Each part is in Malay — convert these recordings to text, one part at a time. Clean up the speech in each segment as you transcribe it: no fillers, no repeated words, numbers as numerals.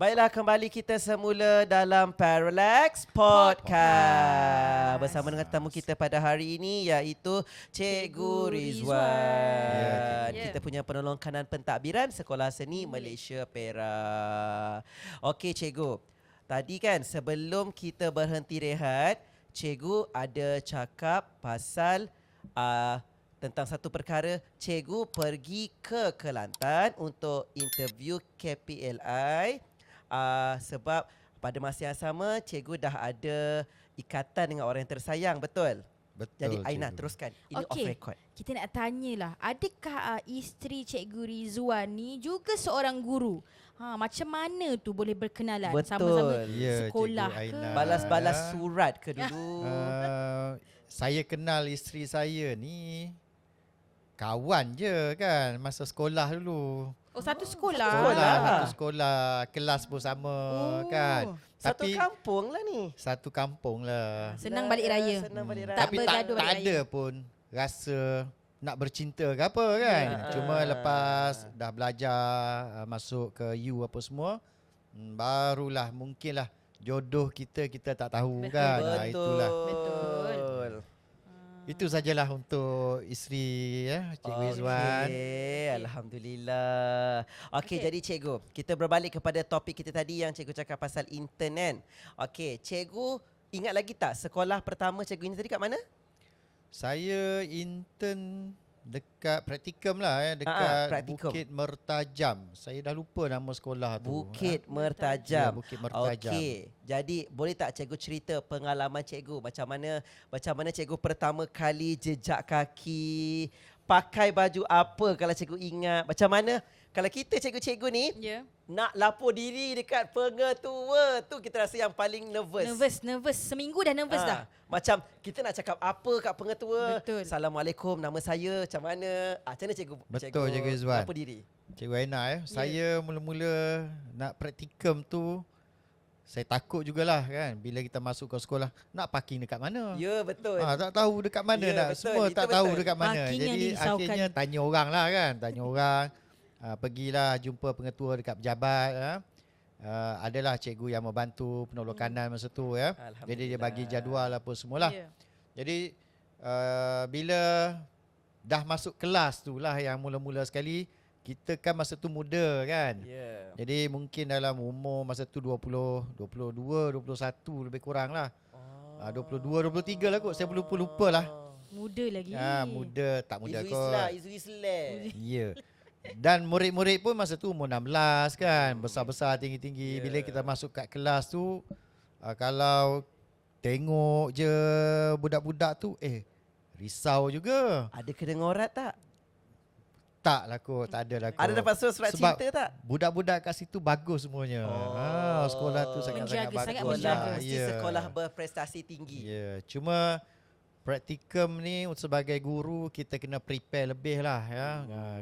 Baiklah, kembali kita semula dalam Parallax Podcast bersama dengan tetamu kita pada hari ini iaitu Cikgu Rizwan. Kita punya penolong kanan pentadbiran Sekolah Seni Malaysia Perak. Okey Cikgu, tadi kan sebelum kita berhenti rehat, Cikgu ada cakap pasal tentang satu perkara. Cikgu pergi ke Kelantan untuk interview KPLI. Sebab pada masa yang sama cikgu dah ada ikatan dengan orang yang tersayang, betul? Betul. Jadi Aina teruskan. Ini off record. Kita nak tanyalah, adakah isteri Cikgu Rizwan ni juga seorang guru? Macam mana tu boleh berkenalan? Betul. Sama-sama Ya, sekolah Cikgu ke? Aina. Balas-balas surat ke dulu? Saya kenal isteri saya ni kawan je kan masa sekolah dulu. Oh, satu sekolah. Satu sekolah, kelas pun sama kan. Satu Tapi kampung lah ni. satu kampung lah. Senang balik raya. Senang balik raya. Tak Tapi bergaduh tak balik ada raya. pun rasa nak bercinta ke apa kan. Cuma lepas dah belajar masuk ke U apa semua, barulah mungkinlah jodoh kita tak tahu kan. Itulah. Betul. Itu sajalah untuk isteri Cikgu Rizwan. Okey, alhamdulillah. Okey, jadi cikgu, kita berbalik kepada topik kita tadi yang cikgu cakap pasal intern kan. Okey, cikgu ingat lagi tak sekolah pertama cikgu ini tadi kat mana? Saya intern dekat praktikum lah dekat praktikum. Bukit Mertajam. Saya dah lupa nama sekolah tu. Bukit Ya, Mertajam. Bukit Mertajam. Okey. Jadi boleh tak cikgu cerita pengalaman cikgu macam mana cikgu pertama kali jejak kaki, pakai baju apa kalau cikgu ingat? Macam mana kalau kita cikgu-cikgu ni nak lapor diri dekat pengetua tu kita rasa yang paling nervous. Nervous. Seminggu dah nervous dah. Macam kita nak cakap apa kat pengetua. Betul. Assalamualaikum, nama saya macam mana? Macam mana cikgu? Betul, Cikgu Rizwan. Lapor diri. Cikgu Aina saya mula-mula nak praktikum tu saya takut jugalah kan bila kita masuk ke sekolah nak parking dekat mana. Ya, betul. Tak tahu dekat mana Ya, nak. betul. Semua Itu tak tahu betul. dekat mana. Parking yang Jadi dirisaukan. akhirnya tanya orang lah kan. Tanya orang. Pergilah jumpa pengetua dekat pejabat. Adalah cikgu yang membantu penolong kanan masa tu ya. Jadi dia bagi jadual apa semualah. Jadi bila dah masuk kelas tu lah yang mula-mula sekali, kita kan masa tu muda kan. Ya. Jadi mungkin dalam umur masa tu 20, 22, 21 lebih kurang lah. 22, 23 lah kot. Saya lupa lah. Muda lagi. Muda, tak muda Izu kot. Islam. Ya. Dan murid-murid pun masa tu umur 16 kan. Besar-besar, tinggi-tinggi. Ya. Bila kita masuk kat kelas tu, kalau tengok je budak-budak tu, risau juga. Ada kedengaran tak? Tak lah kot, tak ada lah kot. Ada dapat surat Sebab cinta tak? budak-budak kat situ bagus semuanya. Sekolah tu sangat-sangat Menjaga, bagus. sangat Sekolah, menjaga. mesti sekolah berprestasi tinggi. Ya, cuma praktikum ni sebagai guru kita kena prepare lebih lah ya.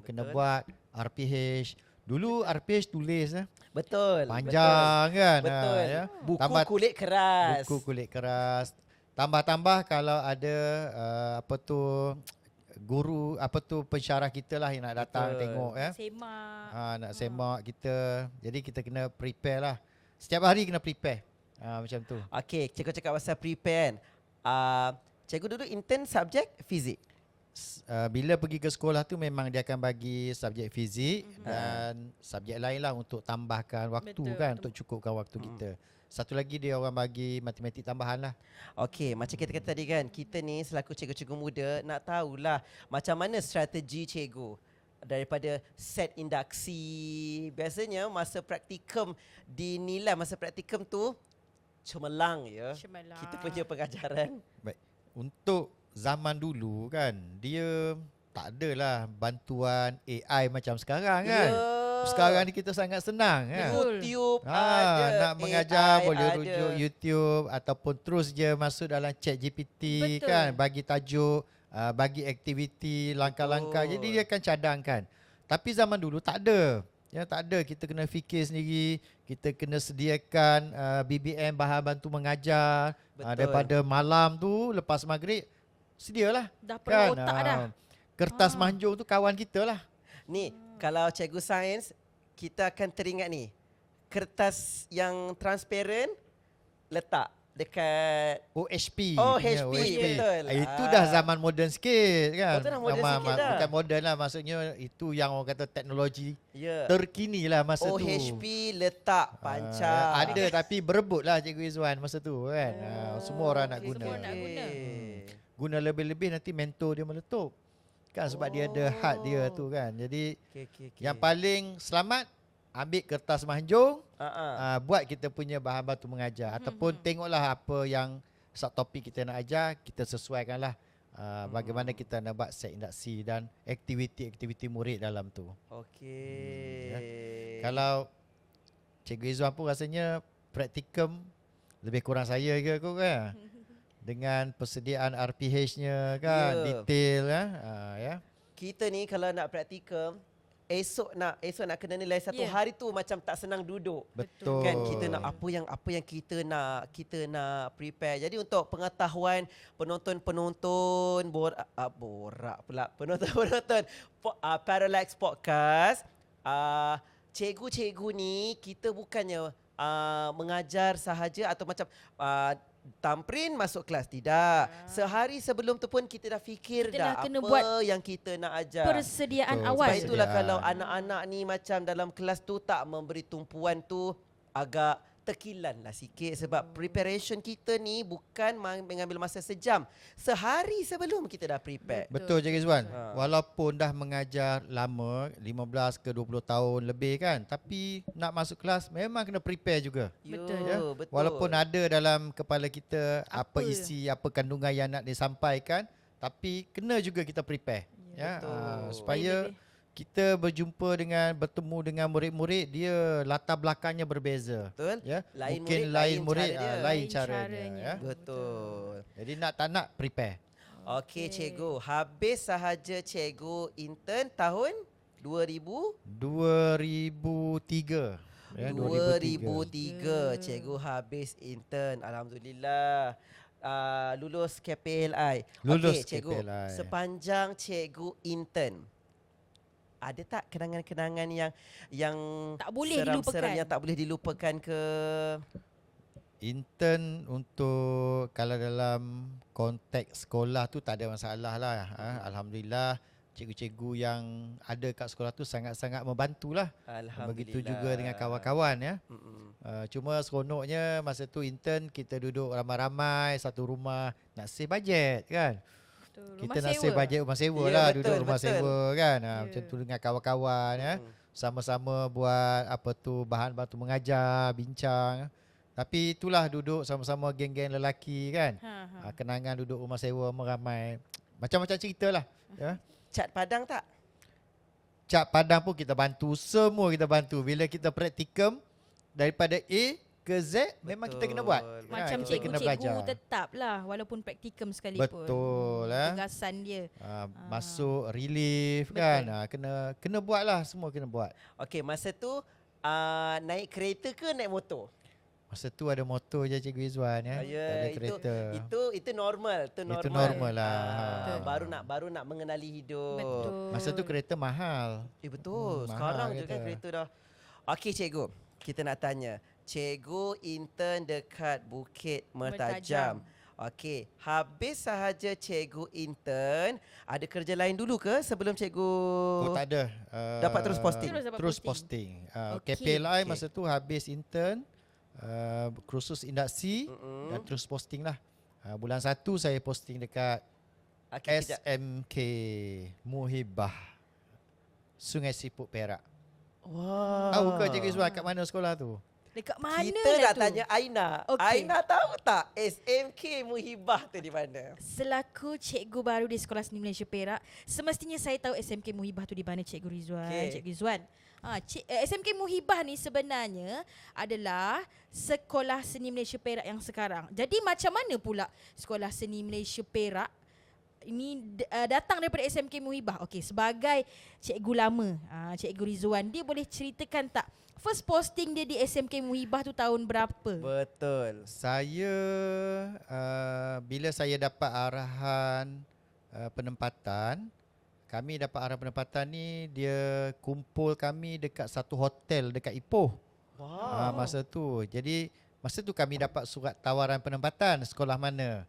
Kena buat RPH. Dulu RPH tulis Betul. panjang kan. Betul. Ya. Buku kulit keras. Buku kulit keras. Tambah-tambah kalau ada guru pensyarah kita lah yang nak datang tengok ya. Semak. Nak semak kita. Jadi kita kena prepare lah. Setiap hari kena prepare. Macam tu. Okey, cikgu cakap pasal prepare kan. Cikgu dulu intern subjek fizik. Bila pergi ke sekolah tu memang dia akan bagi subjek fizik dan subjek lain lah untuk tambahkan waktu. Betul. Kan, untuk cukupkan waktu kita. Satu lagi dia orang bagi matematik tambahan lah. Okey, macam kita kata tadi kan, kita ni selaku cikgu-cikgu muda nak tahulah macam mana strategi cikgu daripada set induksi. Biasanya masa praktikum dinilai masa praktikum tu cemerlang ya. Cemerlang. Kita punya pengajaran. Baik. Untuk zaman dulu kan, dia tak adalah bantuan AI macam sekarang kan. Ya. Sekarang ni kita sangat senang kan. YouTube ada, nak mengajar AI boleh ada. rujuk YouTube ataupun terus je masuk dalam chat GPT. Betul. Kan, bagi tajuk, bagi aktiviti, langkah-langkah. Betul. Jadi dia akan cadangkan. Tapi zaman dulu tak ada. Ya, tak ada. Kita kena fikir sendiri. Kita kena sediakan BBM, bahan bantu mengajar. Betul. Daripada malam tu lepas maghrib sedialah. Dah penuh otak dah. Kertas manjung tu kawan kita lah. Ni, kalau cikgu sains, kita akan teringat ni. kertas yang transparent letak dekat OHP. OHP, betul. Itu dah zaman moden sikit kan. Betul dah, moden sikit dah. Bukan moden lah, maksudnya itu yang orang kata teknologi Ya. terkini lah masa tu. OHP letak pancang. Ada tapi berebut lah Cikgu Izwan masa tu kan. Semua orang nak okey, guna. semua nak guna. Guna lebih-lebih nanti mentor dia meletup. Kan sebab dia ada had dia tu kan. Jadi Okay. yang paling selamat ambil kertas mahjong, buat kita punya bahan batu mengajar ataupun tengoklah apa yang subtopik kita nak ajar, kita sesuaikanlah bagaimana kita nak buat set induksi dan aktiviti-aktiviti murid dalam tu. Okey. Kalau Cikgu Izwan pun rasanya praktikum lebih kurang saya ke aku kan. Dengan persediaan RPH-nya kan, detail ya. Kita ni kalau nak praktikum, esok nak kena nilai satu hari tu macam tak senang duduk. Betul. Kan kita nak apa yang kita nak prepare. Jadi untuk pengetahuan penonton-penonton borak pula penonton-penonton Parallax Podcast, cikgu-cikgu ni kita bukannya mengajar sahaja atau macam tamprin masuk kelas, tidak. Sehari sebelum tu pun kita dah fikir Kita dah dah kena apa buat yang kita nak ajar. Persediaan Betul. awal. Sebab itulah kalau anak-anak ni macam dalam kelas tu tak memberi tumpuan tu, agak terkilan lah sikit. Sebab preparation kita ni bukan mengambil masa sejam. Sehari sebelum kita dah prepare. Betul Cikgu Izwan. Walaupun dah mengajar lama, 15 ke 20 tahun lebih kan, tapi nak masuk kelas memang kena prepare juga. Betul. Betul. Walaupun ada dalam kepala kita apa Apa? isi, apa kandungan yang nak disampaikan, tapi kena juga kita prepare. Ya, supaya kita bertemu dengan murid-murid, dia latar belakangnya berbeza. Betul. Ya, Lain mungkin murid, lain lain murid cara dia. lain Lain caranya. caranya. Ya. Betul. Jadi nak tak nak prepare. Okey cikgu, habis sahaja cikgu intern tahun 2000? 2003. Ya, 2003 cikgu habis intern. Alhamdulillah. Lulus KPLI. Lulus Okey, cikgu, KPLI. sepanjang cikgu intern, ada tak kenangan-kenangan yang Tak boleh seram-seram dilupakan? yang tak boleh dilupakan ke? Intern untuk kalau dalam konteks sekolah tu tak ada masalah lah. Alhamdulillah cikgu-cikgu yang ada kat sekolah tu sangat-sangat membantulah. Alhamdulillah. Begitu juga dengan kawan-kawan ya. Cuma seronoknya masa tu intern kita duduk ramai-ramai satu rumah, nak save bajet kan. Kita nak save bajet rumah sewa Ya, lah, betul, duduk rumah betul. sewa kan. Macam tu dengan kawan-kawan ya. Sama-sama buat apa tu bahan batu mengajar, bincang. Tapi itulah duduk sama-sama geng-geng lelaki kan. Kenangan duduk rumah sewa meramai. Macam-macam cerita lah ya. Cat padang tak? Cat padang pun kita bantu, semua kita bantu. Bila kita praktikum daripada A ke Z memang kita kena buat. Macam kita kena cikgu-cikgu tetap lah walaupun praktikum sekalipun. Betul Tugasan dia. Masuk relief kan. Kena buat lah, semua kena buat. Okey, masa tu naik kereta ke naik motor? Masa tu ada motor je Cikgu Izwan ya. Tak ada kereta. Itu normal, Itu normal lah. Baru nak mengenali hidup. Betul. Masa tu kereta mahal. Betul. mahal Sekarang je kan kereta. kereta dah. Okey cikgu, kita nak tanya. Cikgu intern dekat Bukit Mertajam. Okey, habis sahaja cikgu intern, ada kerja lain dulu ke sebelum cikgu? Oh tak ada. Dapat terus posting? Terus posting. Okey. KPLI masa tu habis intern, kursus induksi dan terus posting lah. Bulan 1 saya posting dekat Okey, kejap. SMK Muhibah Sungai Siput Perak. Wah. Tahu ke Cikgu Izwan kat mana sekolah tu? Dekat mana Kita lah nak tu? tanya Aina. Okey. Aina tahu tak SMK Muhibah tu di mana? Selaku cikgu baru di Sekolah Seni Malaysia Perak, semestinya saya tahu SMK Muhibah tu di mana Cikgu Rizwan. Okey. Cikgu Rizwan. SMK Muhibah ni sebenarnya adalah Sekolah Seni Malaysia Perak yang sekarang. Jadi macam mana pula Sekolah Seni Malaysia Perak ini datang daripada SMK Muhibah? Okey, sebagai cikgu lama, Cikgu Rizwan, dia boleh ceritakan tak first posting dia di SMK Muhibah tu tahun berapa? Betul. Saya bila saya dapat arahan penempatan, kami dapat arahan penempatan ni dia kumpul kami dekat satu hotel dekat Ipoh. Wow. Masa tu. Jadi masa tu kami dapat surat tawaran penempatan sekolah mana.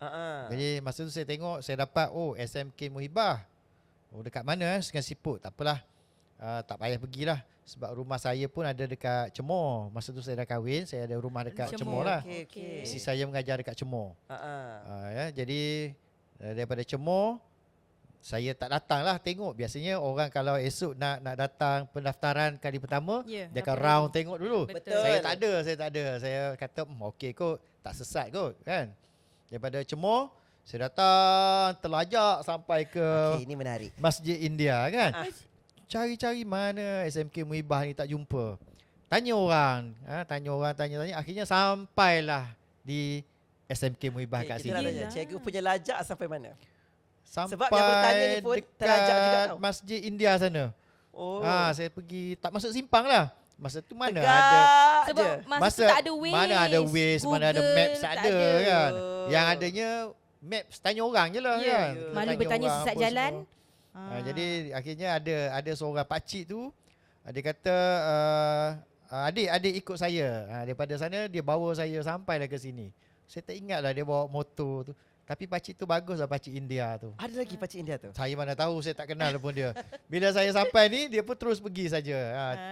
Jadi masa tu saya tengok, saya dapat SMK Muhibah. Dekat mana? Sungai Siput. Tak apalah. Tak payah pergilah. Sebab rumah saya pun ada dekat Cemor. Masa tu saya dah kahwin, saya ada rumah dekat Cemor lah. Okay. Isteri saya mengajar dekat Cemor. Jadi daripada Cemor, saya tak datang lah tengok. Biasanya orang kalau esok nak datang pendaftaran kali pertama, dia akan round tengok dulu. Betul. Saya tak ada. Saya kata okey kot, tak sesat kot kan. Daripada Cemor, saya datang telajak sampai ke Ini menarik. Masjid India kan. Cari-cari mana SMK Muhibah ni tak jumpa. Tanya orang. Tanya. Akhirnya sampailah di SMK Muhibah kat Kita nak sini. tanya, cikgu punya lajak sampai mana? Sampai Sebab yang bertanya ni pun terlajak juga dekat tau. Masjid India sana. Saya pergi, tak masuk simpang lah. Masa tu mana Tegak ada. Sebab je. masa tu tak ada Waze. Mana ada Waze, mana ada Google, Maps, tak ada kan. Oh. Yang adanya Maps, tanya orang je lah kan. Malu Tanya bertanya orang sesat apa jalan. semua. Jadi akhirnya ada seorang pakcik tu, dia kata adik ikut saya. Daripada sana dia bawa saya sampailah ke sini. Saya tak ingat lah dia bawa motor tu. Tapi pakcik tu bagus lah, pakcik India tu. Ada lagi pakcik India tu? Saya mana tahu, saya tak kenal pun dia. Bila saya sampai ni, dia pun terus pergi saja.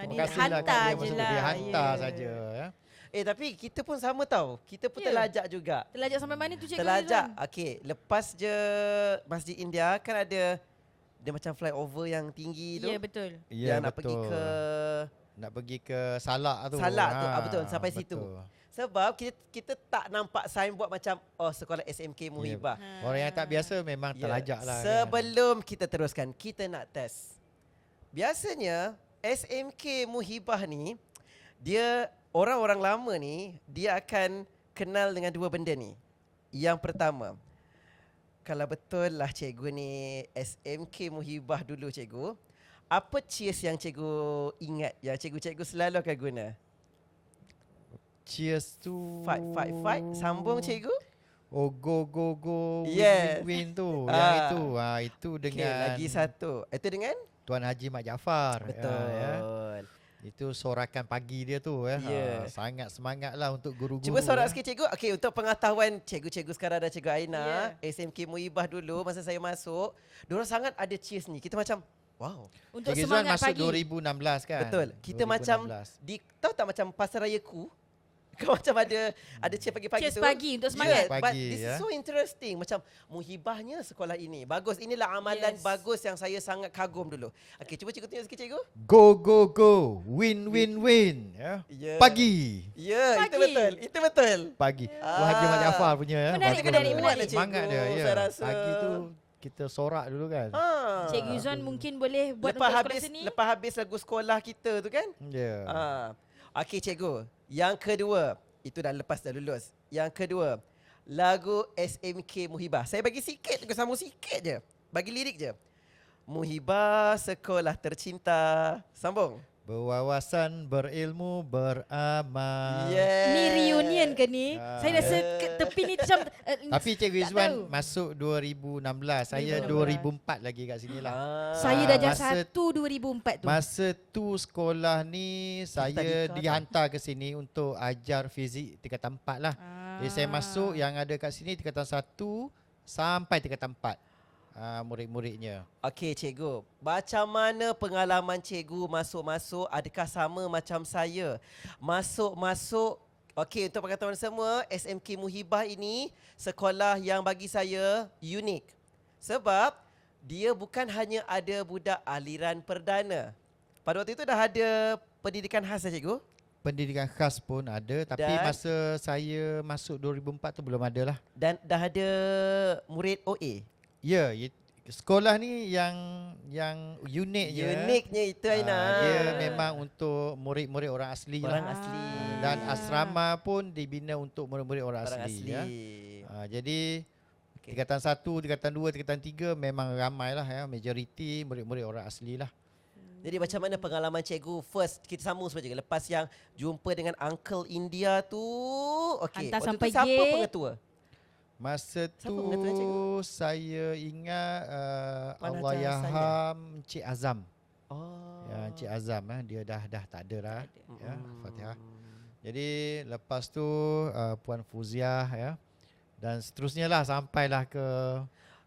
Terima dia kasih lah kat hantar dia. je Maksud tu, lah. dia hantar Ya. saja. Tapi kita pun sama tau. Kita pun terlajak juga. Terlajak sampai mana tu cikgu? Terlajak. Rizwan? Okey, lepas je Masjid India kan ada dia macam flyover yang tinggi tu. Ya, betul. Yang nak pergi ke Nak pergi ke Salak tu. Salak tu. Betul, sampai betul. situ. Sebab kita tak nampak signboard macam sekolah SMK Muhibah. Orang yang tak biasa memang terlajak lah. Sebelum kita teruskan, kita nak test. Biasanya SMK Muhibah ni, dia orang-orang lama ni, dia akan kenal dengan dua benda ni. Yang pertama, kalau betul lah cikgu ni SMK Muhibah dulu cikgu, apa cheers yang cikgu ingat, yang cikgu-cikgu selalu akan guna? Cheers tu. Fight. Sambung cikgu. Go. Yes. Win tu. Yang itu. Itu Okay, dengan lagi satu. Itu dengan? Tuan Haji Mat Jaafar. Betul. Itu sorakan pagi dia tu. Ya. Sangat semangat lah untuk guru-guru. Cuba sorak sikit cikgu. Okey, untuk pengetahuan cikgu-cikgu sekarang dan cikgu Aina, SMK Muhibah dulu masa saya masuk, diorang sangat ada cheers ni. Kita macam wow. Untuk Cikgu Izzuan semangat masuk pagi. 2016 kan. Betul. Kita 2016. macam tahu tak macam pasar raya ku? Kau macam ada cheers pagi-pagi Cheers tu. pagi untuk semangat. Yes, but Pagi, this is so interesting. Macam Muhibahnya sekolah ini. Bagus. Inilah amalan bagus yang saya sangat kagum dulu. Okey, cuba cikgu tunjuk sikit cikgu. Go. Win. Ya. Pagi. Ya, itu Pagi. betul. Itu betul. Pagi. Tuan Haji Mat Jaafar punya. Menarik, Bagus. menarik. Cikgu, Semangat dia. Ya. saya rasa. Pagi tu kita sorak dulu kan. Cikgu Izzuan mungkin boleh buat lepas untuk habis sekolah seni. lepas habis lagu sekolah kita tu kan? Ya. Okey cikgu. Yang kedua, itu dah lepas dah lulus. Yang kedua, lagu SMK Muhibah. Saya bagi sikit, cikgu sambung sikit je. Bagi lirik je. Muhibah sekolah tercinta. Sambung. Berwawasan, berilmu, beramal. Yes. Ni reunion ke ni? Saya rasa tepi ni macam Tapi Cikgu tak Izzuan tahu. masuk 2016. Saya 2004 lagi kat sini lah. Saya darjah masa- 1 2004 tu. Masa tu sekolah ni saya tadika dihantar ke sini untuk ajar fizik tingkatan 4 lah. Jadi saya masuk yang ada kat sini tingkatan 1 sampai tingkatan 4. Murid-muridnya. Okey cikgu, macam mana pengalaman cikgu masuk-masuk? Adakah sama macam saya? Masuk-masuk, okey, untuk pengetahuan semua, SMK Muhibah ini sekolah yang bagi saya unik. Sebab dia bukan hanya ada budak aliran perdana. Pada waktu itu dah ada pendidikan khas dah cikgu? Pendidikan khas pun ada, tapi Dan- masa saya masuk 2004 tu belum ada lah. Dan dah ada murid OA? Ya, sekolah ni yang uniknya. Uniknya itu Aina. Dia memang untuk murid-murid orang asli orang lah. asli. Dan asrama pun dibina untuk murid-murid orang asli. Ya. Jadi Okey. tingkatan 1, tingkatan 2, tingkatan 3 memang ramai lah ya. Majoriti murid-murid orang asli lah. Jadi macam mana pengalaman cikgu first? Kita sambung saja. Lepas yang jumpa dengan Uncle India tu. Okey. Hantar Waktu sampai tu siapa gate. pengetua? Masa Siapa tu pengetua cikgu? saya ingat Mana Allahyarham Encik Azam. Oh. Ya, Encik Azam dia dah tak ada lah. Ya, Fatihah. Jadi lepas tu Puan Fuziah ya. Dan seterusnya lah sampailah ke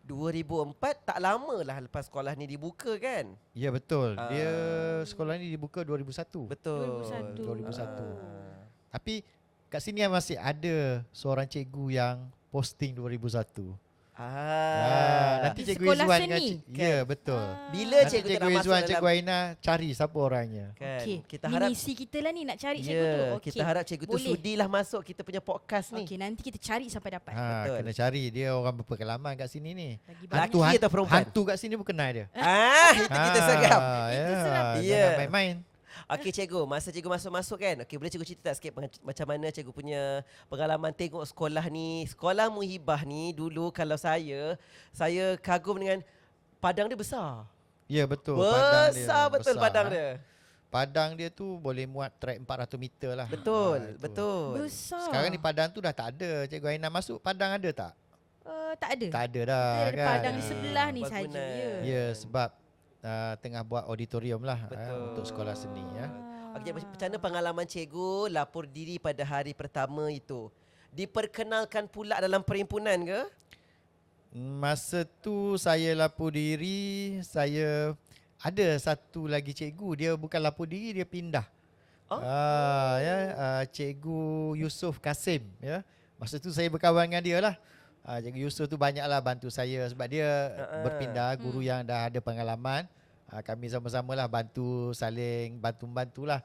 2004 tak lama lah lepas sekolah ni dibuka kan? ya betul. Dia sekolah ni dibuka 2001. Betul. 2001. Tapi kat sini masih ada seorang cikgu yang posting 2001. Nanti cikgu Sekolah Izwan seni? ya betul. Bila Nanti cikgu tak cikgu nak masuk Izwan, dalam cikgu Aina cari siapa orangnya. kan? Okey. Kita Ni harap misi kita lah ni nak cari cikgu tu. Okey. kita harap cikgu tu Boleh. sudilah masuk kita punya podcast ni. Okey, nanti kita cari sampai dapat. Betul. Kena cari dia orang berpengalaman kat sini ni. Lagi Lelaki banyak. atau perempuan? Hantu kat sini pun kenal dia. Itu kita seram. Itu seram. Ya. Jangan main-main. Okey cikgu, masa cikgu masuk-masuk kan. Okey, boleh cikgu cerita tak sikit macam mana cikgu punya pengalaman tengok sekolah ni. Sekolah Muhibah ni dulu kalau saya kagum dengan padang dia besar. Ya betul. Besar betul besar, padang dia. Padang dia tu boleh muat trek 400 meter lah. Betul, Itu. betul. Besar. Sekarang ni padang tu dah tak ada. Cikgu Aina masuk padang ada tak? Tak ada. Tak ada dah Kita ada kan. padang di sebelah ni Bangunan. saja. Ya. Ya sebab tengah buat auditorium lah Betul. untuk sekolah seni ya. Okey, macam mana pengalaman cikgu lapor diri pada hari pertama itu? Diperkenalkan pula dalam perhimpunan ke? Masa tu saya lapor diri, saya ada satu lagi cikgu, dia bukan lapor diri, dia pindah. Cikgu Yusof Kasim ya. Masa tu saya berkawan dengan dia lah. Cikgu Yusof tu banyaklah bantu saya sebab dia berpindah, guru yang dah ada pengalaman. Kami sama-sama lah saling bantu-bantulah.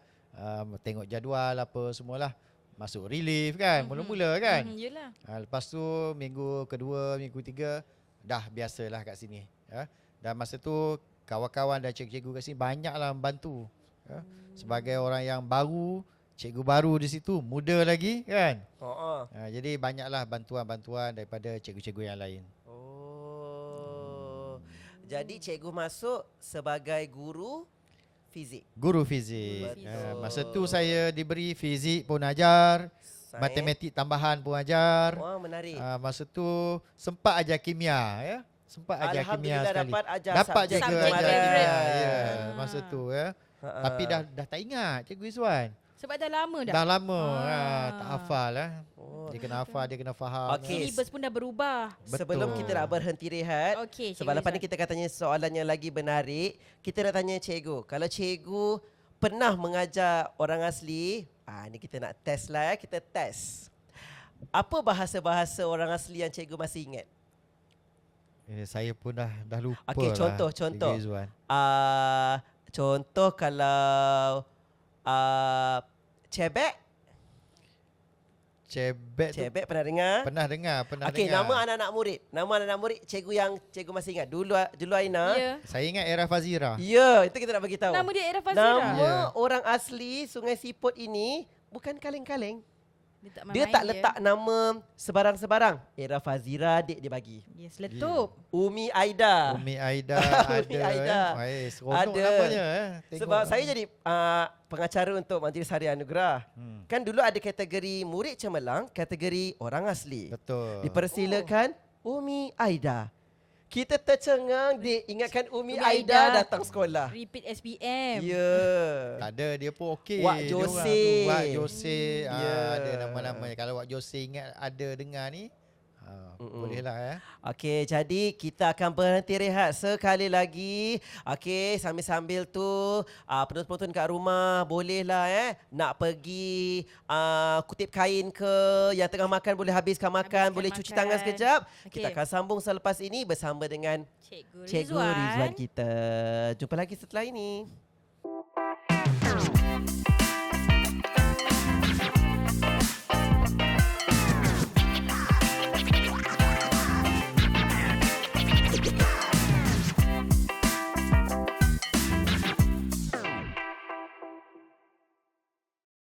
Tengok jadual apa semualah. Masuk relief kan, mula-mula kan. Yelah. Lepas tu minggu kedua, minggu ketiga dah biasalah kat sini ya. Dan masa tu kawan-kawan dan cikgu-cikgu kat sini banyaklah membantu ya. Sebagai orang yang baru, cikgu baru di situ, muda lagi kan. Jadi banyaklah bantuan-bantuan daripada cikgu-cikgu yang lain. Jadi cikgu masuk sebagai guru fizik. Guru fizik. Betul. Masa tu saya diberi fizik pun ajar, matematik tambahan pun ajar. Wah, menarik. Masa tu sempat ajar kimia ya. Sempat ajar kimia Alhamdulillah sekali. dapat ajar Dapat subjek juga subjek ajar favorite. kimia ya masa tu ya. Tapi dah tak ingat Cikgu Izwan. Sebab dah lama dah. Dah lama tak hafal lah. Dia kena hafal, dia kena faham. Okey. Syllabus pun dah berubah. Sebelum Betul. kita nak berhenti rehat, Okey, Cikgu sebab lepas ni Izwan. kita akan tanya soalan yang lagi menarik. Kita nak tanya cikgu, kalau cikgu pernah mengajar orang asli, ni kita nak test lah ya, kita test. Apa bahasa-bahasa orang asli yang cikgu masih ingat? Saya pun dah lupa Okey, lah. contoh. Cikgu Izwan. Contoh kalau cebek. Cebek tu Pernah dengar? pernah dengar. Okey, nama anak-anak murid. Nama anak-anak murid cikgu yang cikgu masih ingat. Dulu Aina. Ya. Saya ingat Era Fazira. Ya, itu kita nak bagi tahu. Nama dia Era Fazira. Nama Ya. orang asli Sungai Siput ini bukan kaleng-kaleng. Dia Dia tak letak nama sebarang-sebarang. Era Fazira dia bagi. Ya, seletup. Umi Aida. Umi Aida Umi ada. Aida. Seronok Ada. namanya. Tengok. Sebab saya jadi pengacara untuk Majlis Harian Anugerah. Kan dulu ada kategori murid cemerlang, kategori orang asli. Betul. Dipersilakan Umi Aida. Kita tercengang diingatkan Umi Umi Aida Aida datang sekolah. Repeat SPM. Ya. Tak ada, dia pun okey. Wak Dia orang Jose. tu, Wak Jose. Ya. Ada nama-namanya. Kalau Wak Jose ingat ada dengar ni, bolehlah ya. Okey, jadi kita akan berhenti rehat sekali lagi. Okey, sambil-sambil tu penonton-penonton kat rumah bolehlah nak pergi kutip kain ke, yang tengah makan boleh habiskan makan, boleh cuci makan. tangan sekejap. Okey. Kita akan sambung selepas ini bersama dengan Cikgu Cikgu Rizwan kita. Jumpa lagi setelah ini.